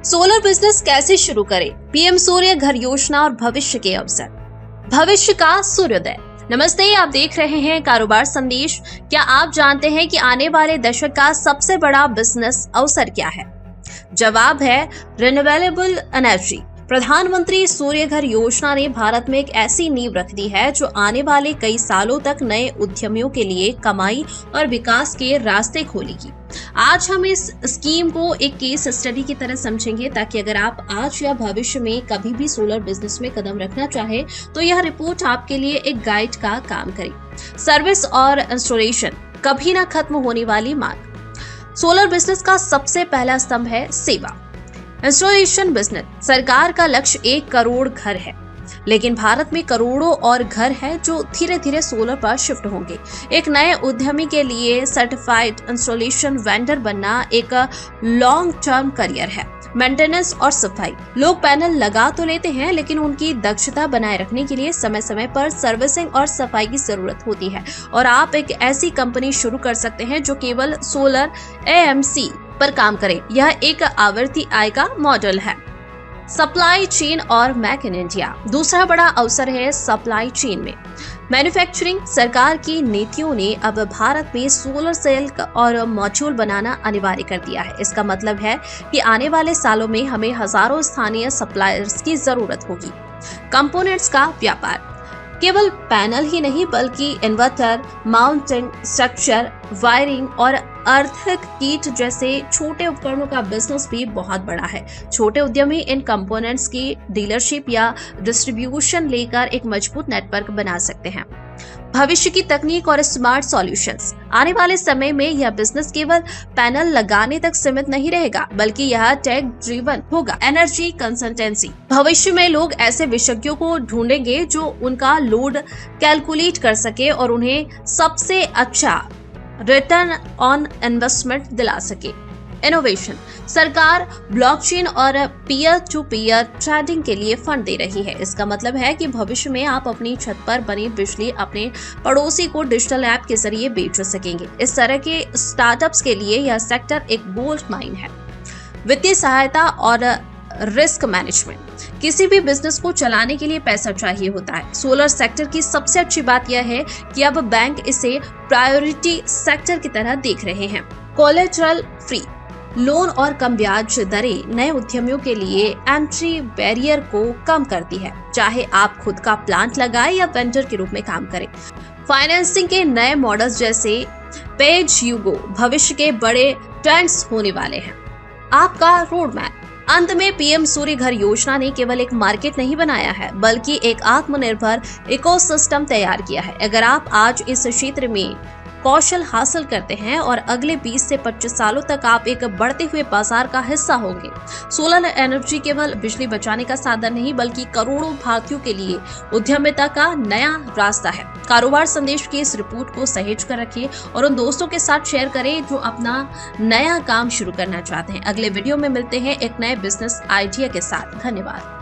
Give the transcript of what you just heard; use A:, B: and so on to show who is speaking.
A: Solar business कैसे शुरू करें? पीएम सूर्य घर योजना और भविष्य के अवसर। भविष्य का सूर्योदय। नमस्ते, आप देख रहे हैं कारोबार संदेश। क्या आप जानते हैं कि आने वाले दशक का सबसे बड़ा बिजनेस अवसर क्या है? जवाब है रिन्यूएबल एनर्जी। प्रधानमंत्री सूर्य घर योजना ने भारत में एक ऐसी नींव रख दी है जो आने वाले कई सालों तक नए उद्यमियों के लिए कमाई और विकास के रास्ते खोलेगी। आज हम इस स्कीम को एक केस स्टडी की तरह समझेंगे, ताकि अगर आप आज या भविष्य में कभी भी सोलर बिजनेस में कदम रखना चाहे तो यह रिपोर्ट आपके लिए एक गाइड का काम करे। सर्विस और इंस्टॉलेशन, कभी ना खत्म होने वाली मांग। सोलर बिजनेस का सबसे पहला स्तंभ है सेवा। Installation business. सरकार का लक्ष्य 1 करोड़ घर है, लेकिन भारत में करोड़ों और घर हैं जो धीरे धीरे सोलर पर शिफ्ट होंगे। एक नए उद्यमी के लिए सर्टिफाइड इंस्टॉलेशन वेंडर बनना एक लॉन्ग टर्म करियर है। मेंटेनेंस और सफाई। लोग पैनल लगा तो लेते हैं, लेकिन उनकी दक्षता बनाए रखने के लिए समय समय पर सर्विसिंग और सफाई की जरूरत होती है। और आप एक ऐसी कंपनी शुरू कर सकते हैं जो केवल सोलर एएमसी पर काम करे। यह एक आवर्ती आय का मॉडल है। सप्लाई चेन और मेक इन इंडिया। दूसरा बड़ा अवसर है सप्लाई चेन में मैन्युफैक्चरिंग। सरकार की नीतियों ने अब भारत में सोलर सेल और मॉड्यूल बनाना अनिवार्य कर दिया है। इसका मतलब है कि आने वाले सालों में हमें हजारों स्थानीय सप्लायर्स की जरूरत होगी। कंपोनेंट्स का व्यापार। केवल पैनल ही नहीं, बल्कि इन्वर्टर, माउंटिंग स्ट्रक्चर, वायरिंग और अर्थ किट जैसे छोटे उपकरणों का बिजनेस भी बहुत बड़ा है। छोटे उद्यमी इन कंपोनेंट्स की डीलरशिप या डिस्ट्रीब्यूशन लेकर एक मजबूत नेटवर्क बना सकते हैं। भविष्य की तकनीक और स्मार्ट सॉल्यूशंस। आने वाले समय में यह बिजनेस केवल पैनल लगाने तक सीमित नहीं रहेगा, बल्कि यह टेक ड्रिवन होगा। Energy consultancy. भविष्य में लोग ऐसे विशेषज्ञों को ढूंढेंगे जो उनका लोड कैलकुलेट कर सके और उन्हें सबसे अच्छा रिटर्न ऑन इन्वेस्टमेंट दिला सके। इनोवेशन। सरकार ब्लॉकचेन और पीयर टू पीयर ट्रेडिंग के लिए फंड दे रही है। इसका मतलब है कि भविष्य में आप अपनी छत पर बनी बिजली अपने पड़ोसी को डिजिटल ऐप के जरिए बेच सकेंगे। इस तरह के स्टार्टअप्स के लिए यह सेक्टर एक गोल्ड माइन है। वित्तीय सहायता और रिस्क मैनेजमेंट। किसी भी बिजनेस को चलाने के लिए पैसा चाहिए होता है। सोलर सेक्टर की सबसे अच्छी बात यह है कि अब बैंक इसे प्रायोरिटी सेक्टर की तरह देख रहे हैं। कोलेटरल फ्री लोन और कम ब्याज दरें नए उद्यमियों के लिए एंट्री बैरियर को कम करती है, चाहे आप खुद का प्लांट लगाएं या वेंडर के रूप में काम करें। फाइनेंसिंग के नए मॉडल्स जैसे पे एज यू गो भविष्य के बड़े ट्रेंड्स होने वाले हैं। आपका रोड मैप। अंत में पीएम सूर्य घर योजना ने केवल एक मार्केट नहीं बनाया है, बल्कि एक आत्मनिर्भर इकोसिस्टम तैयार किया है। अगर आप आज इस क्षेत्र में कौशल हासिल करते हैं और अगले 20 से 25 सालों तक आप एक बढ़ते हुए बाजार का हिस्सा होंगे। सोलर एनर्जी केवल बिजली बचाने का साधन नहीं, बल्कि करोड़ों भारतीयों के लिए उद्यमिता का नया रास्ता है। कारोबार संदेश की इस रिपोर्ट को सहेज कर रखिए और उन दोस्तों के साथ शेयर करें जो अपना नया काम शुरू करना चाहते हैं। अगले वीडियो में मिलते हैं एक नए बिजनेस आइडिया के साथ। धन्यवाद।